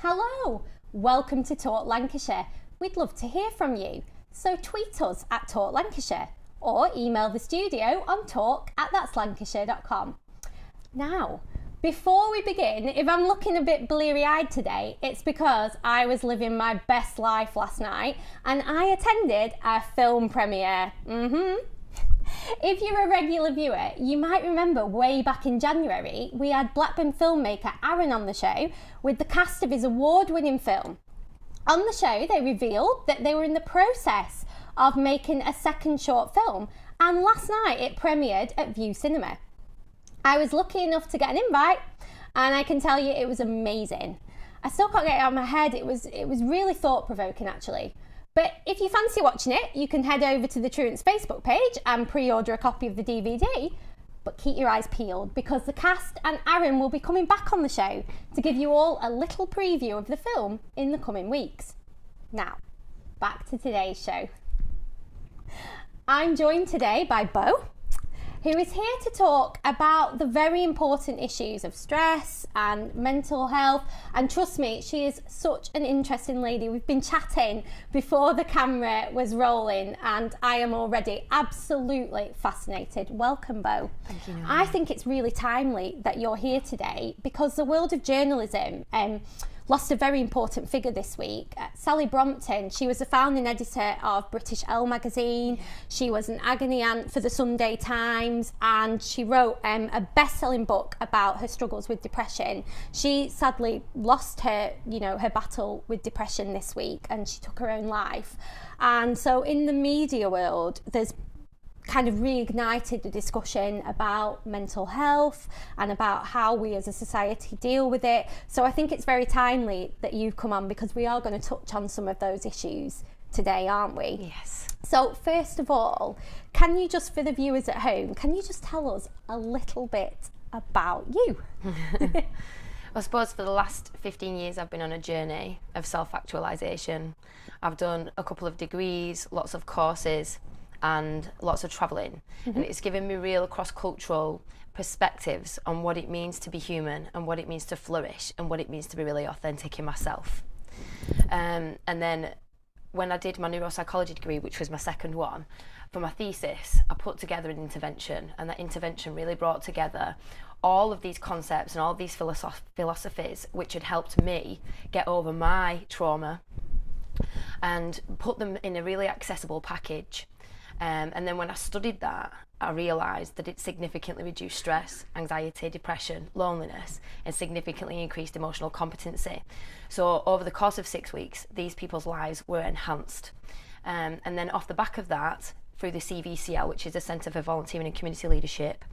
Hello, welcome to Talk Lancashire. We'd love to hear from you. So tweet us at Talk Lancashire or email the studio on talk@thatslancashire.com. Now, before we begin, if I'm looking a bit bleary-eyed today, it's because I was living my best life last night and I attended a film premiere. If you're a regular viewer, you might remember way back in January, we had Blackburn filmmaker Aaron on the show with the cast of his award-winning film. On the show, they revealed that they were in the process of making a second short film, and last night it premiered at View Cinema. I was lucky enough to get an invite, and I can tell you it was amazing. I still can't get it out of my head. It was really thought-provoking, actually. But if you fancy watching it, you can head over to the Truant's Facebook page and pre-order a copy of the DVD. But keep your eyes peeled, because the cast and Aaron will be coming back on the show to give you all a little preview of the film in the coming weeks. Now, back to today's show. I'm joined today by Bo, who is here to talk about the very important issues of stress and mental health. And trust me, she is such an interesting lady. We've been chatting before the camera was rolling and I am already absolutely fascinated. Welcome, Bo. Thank you. I think it's really timely that you're here today because the world of journalism lost a very important figure this week. Sally Brompton, she was the founding editor of British Elle magazine. She was an agony aunt for the Sunday Times, and she wrote a best-selling book about her struggles with depression. She sadly lost her battle with depression this week, and she took her own life. And so in the media world, there's kind of reignited the discussion about mental health and about how we as a society deal with it. So I think it's very timely that you've come on, because we are going to touch on some of those issues today, aren't we? Yes. So first of all, can you just, for the viewers at home, can you just tell us a little bit about you? I suppose for the last 15 years I've been on a journey of self-actualisation. I've done a couple of degrees, lots of courses, and lots of travelling, and it's given me real cross-cultural perspectives on what it means to be human and what it means to flourish and what it means to be really authentic in myself. And then when I did my neuropsychology degree, which was my second one, for my thesis I put together an intervention, and that intervention really brought together all of these concepts and all of these philosophies which had helped me get over my trauma and put them in a really accessible package. And then when I studied that, I realised that it significantly reduced stress, anxiety, depression, loneliness, and significantly increased emotional competency. So over the course of 6 weeks, these people's lives were enhanced. And then off the back of that, through the CVCL, which is the Centre for Volunteering and Community Leadership,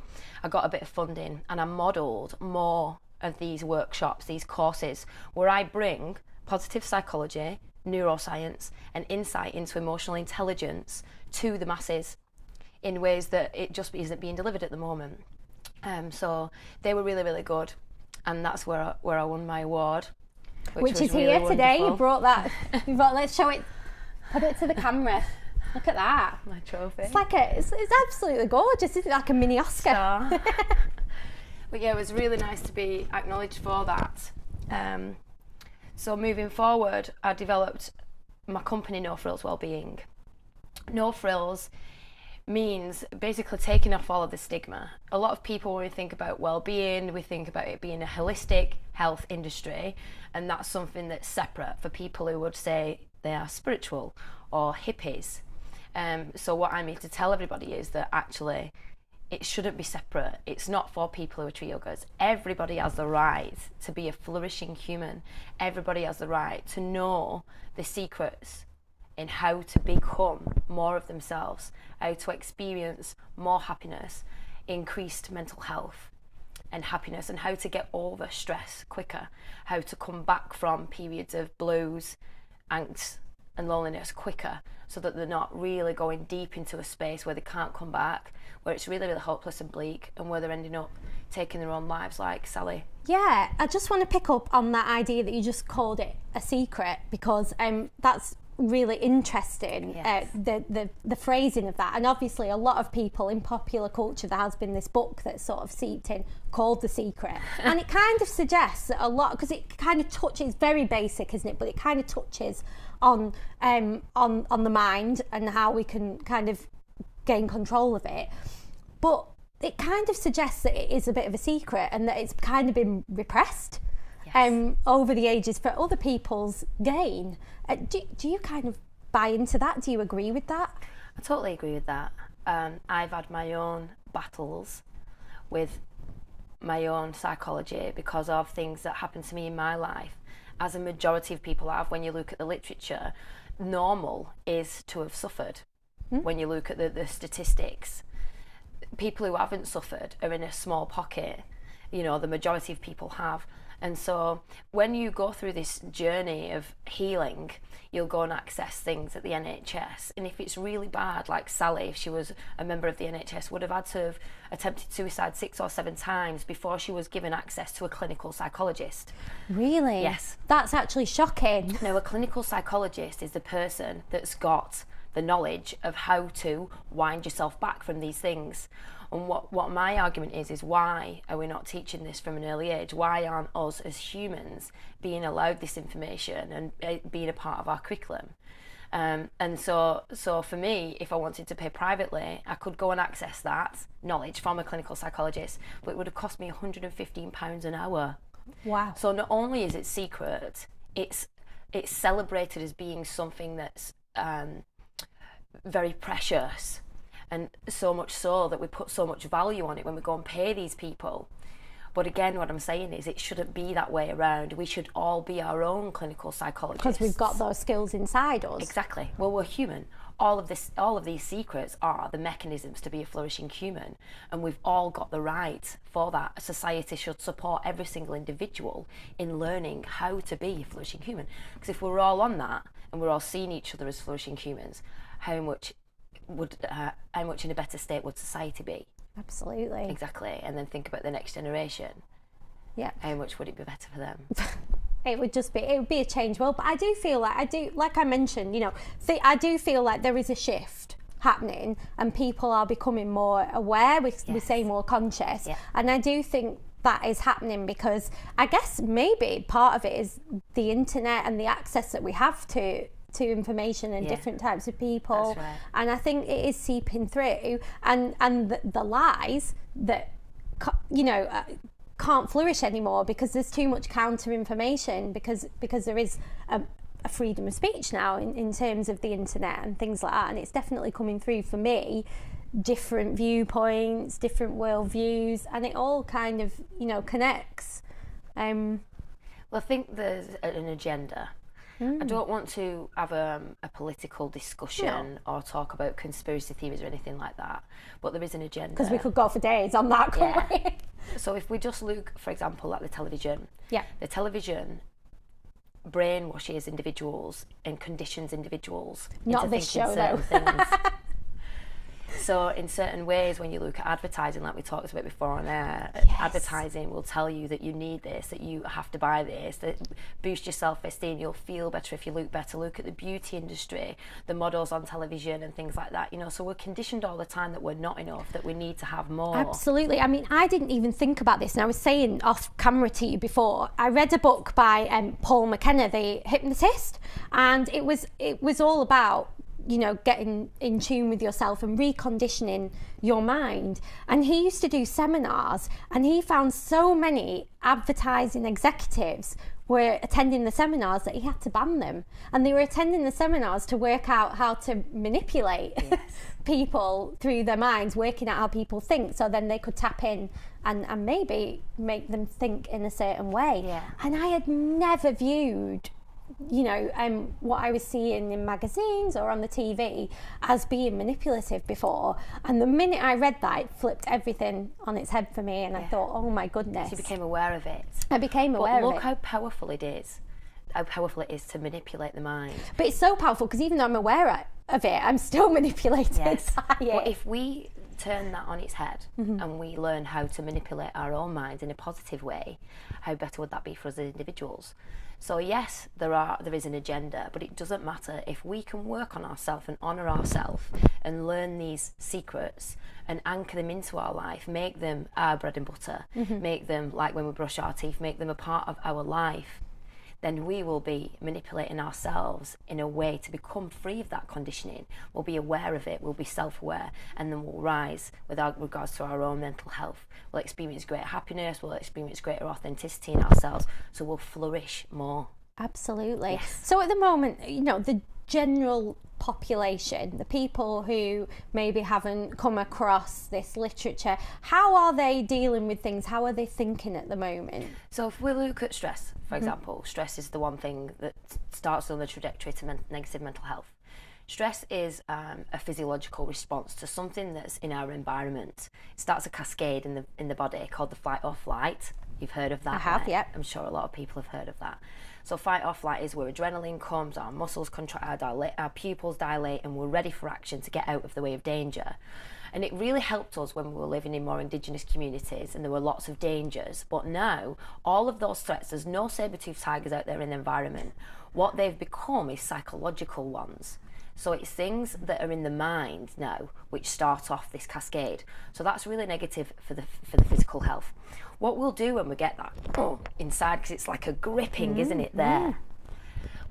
I got a bit of funding, and I modelled more of these workshops, these courses, where I bring positive psychology, neuroscience and insight into emotional intelligence to the masses in ways that it just isn't being delivered at the moment. So they were really, really good, and that's where I won my award, which is really here wonderful. today. You brought that. Let's show it. Put it to the camera. Look at that. My trophy. It's like it's absolutely gorgeous. Isn't it? Like a mini Oscar. But yeah, it was really nice to be acknowledged for that. So moving forward, I developed my company, No Frills Wellbeing. No Frills means basically taking off all of the stigma. A lot of people, when we think about well-being, we think about it being a holistic health industry, and that's something that's separate for people who would say they are spiritual or hippies. So what I'm here to tell everybody is that actually it shouldn't be separate. It's not for people who are tree huggers. Everybody has the right to be a flourishing human. Everybody has the right to know the secrets in how to become more of themselves, how to experience more happiness, increased mental health and happiness, and how to get over stress quicker, how to come back from periods of blues, angst and loneliness quicker, so that they're not really going deep into a space where they can't come back, where it's really, really hopeless and bleak, and where they're ending up taking their own lives, like Sally. Yeah, I just want to pick up on that idea that you just called it a secret, because that's really interesting, Yes. the phrasing of that. And obviously a lot of people in popular culture, there has been this book that's sort of seeped in called The Secret, and it kind of suggests that a lot, because it kind of touches, very basic, isn't it, but it kind of touches on the mind and how we can kind of gain control of it, but it kind of suggests that it is a bit of a secret and that it's kind of been repressed. Yes. Over the ages for other people's gain. Do you kind of buy into that? Do you agree with that? I totally agree with that. I've had my own battles with my own psychology because of things that happened to me in my life, as a majority of people have. When you look at the literature, normal is to have suffered. When you look at the statistics, people who haven't suffered are in a small pocket. You know, the majority of people have. And so when you go through this journey of healing, you'll go and access things at the NHS. And if it's really bad, like Sally, if she was a member of the NHS, would have had to have attempted suicide 6 or 7 times before she was given access to a clinical psychologist. Really? Yes. That's actually shocking. Now, a clinical psychologist is the person that's got the knowledge of how to wind yourself back from these things. And what my argument is why are we not teaching this from an early age? Why aren't us as humans being allowed this information and being a part of our curriculum? And so for me, if I wanted to pay privately, I could go and access that knowledge from a clinical psychologist, but it would have cost me £115 an hour. Wow. So not only is it secret, it's celebrated as being something that's very precious. And so much so that we put so much value on it when we go and pay these people. But again, what I'm saying is it shouldn't be that way around. We should all be our own clinical psychologists. Because we've got those skills inside us. Exactly. Well, we're human. All of these secrets are the mechanisms to be a flourishing human. And we've all got the right for that. Society should support every single individual in learning how to be a flourishing human. Because if we're all on that and we're all seeing each other as flourishing humans, how much in a better state would society be? Absolutely. Exactly. And then think about the next generation. Yeah. How much would it be better for them? It would be a changed world. But I do feel like I mentioned, I do feel like there is a shift happening and people are becoming more aware, we say more conscious. Yeah. And I do think that is happening because I guess maybe part of it is the internet and the access that we have to information and different types of people. That's right. And I think it is seeping through, and the lies that can't flourish anymore because there's too much counter information, because there is a freedom of speech now in terms of the internet and things like that, and it's definitely coming through for me, different viewpoints, different world views, and it all kind of connects. Well, I think there's an agenda. I don't want to have a political discussion or talk about conspiracy theories or anything like that, but there is an agenda. Because we could go for days on that, couldn't we? So if we just look, for example, at the television, the television brainwashes individuals and conditions individuals not into this thinking show, certain though. things. So in certain ways, when you look at advertising, like we talked about before on air, advertising will tell you that you need this, that you have to buy this, that boost your self-esteem, you'll feel better if you look better. Look at the beauty industry, the models on television and things like that. So we're conditioned all the time that we're not enough, that we need to have more. Absolutely. I mean, I didn't even think about this, and I was saying off camera to you before, I read a book by Paul McKenna, the hypnotist, and it was all about getting in tune with yourself and reconditioning your mind. And he used to do seminars, and he found so many advertising executives were attending the seminars that he had to ban them. And they were attending the seminars to work out how to manipulate people through their minds, working out how people think, so then they could tap in and maybe make them think in a certain way. Yeah. And I had never viewed what I was seeing in magazines or on the TV as being manipulative before. And the minute I read that, it flipped everything on its head for me, and I thought, oh my goodness. So you became aware of it. I became aware of it. Look how powerful it is. How powerful it is to manipulate the mind. But it's so powerful because even though I'm aware of it, I'm still manipulated by it. Well, if we turn that on its head and we learn how to manipulate our own minds in a positive way, how better would that be for us as individuals? So yes, there is an agenda, but it doesn't matter if we can work on ourselves and honour ourselves and learn these secrets and anchor them into our life, make them our bread and butter, make them like when we brush our teeth, make them a part of our life, then we will be manipulating ourselves in a way to become free of that conditioning. We'll be aware of it, we'll be self-aware, and then we'll rise with regards to our own mental health. We'll experience greater happiness, we'll experience greater authenticity in ourselves, so we'll flourish more. Absolutely. Yes. So at the moment, the general population, the people who maybe haven't come across this literature, how are they dealing with things? How are they thinking at the moment? So if we look at stress, for example, stress is the one thing that starts on the trajectory to negative mental health. Stress is a physiological response to something that's in our environment. It starts a cascade in the body called the fight or flight. You've heard of that? I have, yeah. I'm sure a lot of people have heard of that. So fight or flight is where adrenaline comes, our muscles contract, our pupils dilate, and we're ready for action to get out of the way of danger. And it really helped us when we were living in more indigenous communities and there were lots of dangers. But now, all of those threats, there's no saber-toothed tigers out there in the environment. What they've become is psychological ones. So it's things that are in the mind now which start off this cascade. So that's really negative for the physical health. What we'll do when we get that inside, because it's like a gripping, isn't it, there?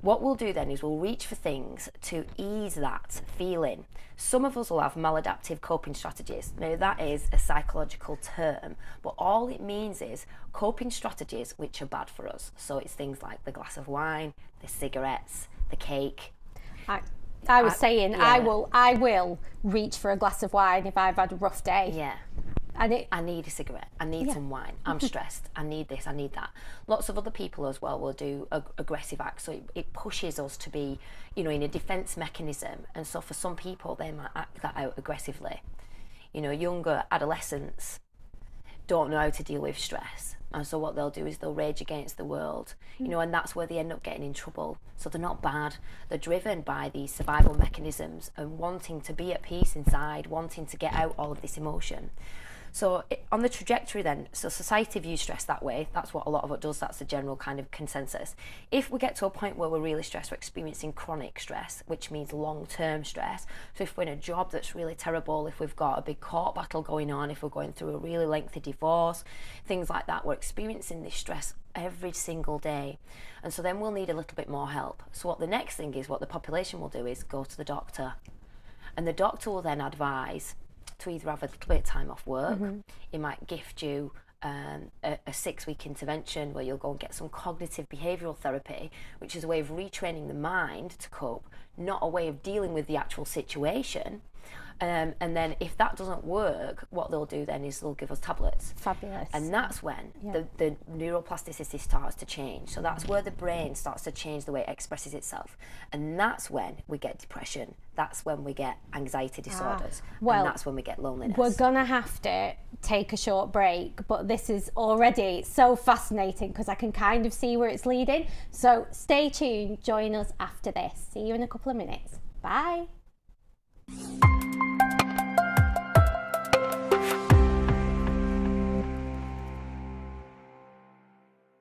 What we'll do then is we'll reach for things to ease that feeling. Some of us will have maladaptive coping strategies. Now that is a psychological term, but all it means is coping strategies which are bad for us. So it's things like the glass of wine, the cigarettes, the cake. I was saying, yeah. I will reach for a glass of wine if I've had a rough day. Yeah. I need a cigarette, I need some wine, I'm stressed, I need this, I need that. Lots of other people as well will do aggressive acts, so it pushes us to be, in a defence mechanism, and so for some people they might act that out aggressively. Younger adolescents don't know how to deal with stress, and so what they'll do is they'll rage against the world, and that's where they end up getting in trouble. So they're not bad, they're driven by these survival mechanisms and wanting to be at peace inside, wanting to get out all of this emotion. So on the trajectory then, so society views stress that way. That's what a lot of it does. That's the general kind of consensus. If we get to a point where we're really stressed, we're experiencing chronic stress, which means long-term stress. So if we're in a job that's really terrible, if we've got a big court battle going on, if we're going through a really lengthy divorce, things like that, we're experiencing this stress every single day. And so then we'll need a little bit more help. So what the next thing is, what the population will do is go to the doctor. And the doctor will then advise to either have a little bit of time off work. It might gift you a 6-week intervention where you'll go and get some cognitive behavioural therapy, which is a way of retraining the mind to cope, not a way of dealing with the actual situation. And then if that doesn't work, what they'll do then is they'll give us tablets. Fabulous. And that's when the neuroplasticity starts to change. So that's where the brain starts to change the way it expresses itself. And that's when we get depression. That's when we get anxiety disorders. Well, and that's when we get loneliness. We're going to have to take a short break, but this is already so fascinating because I can kind of see where it's leading. So stay tuned, join us after this. See you in a couple of minutes. Bye.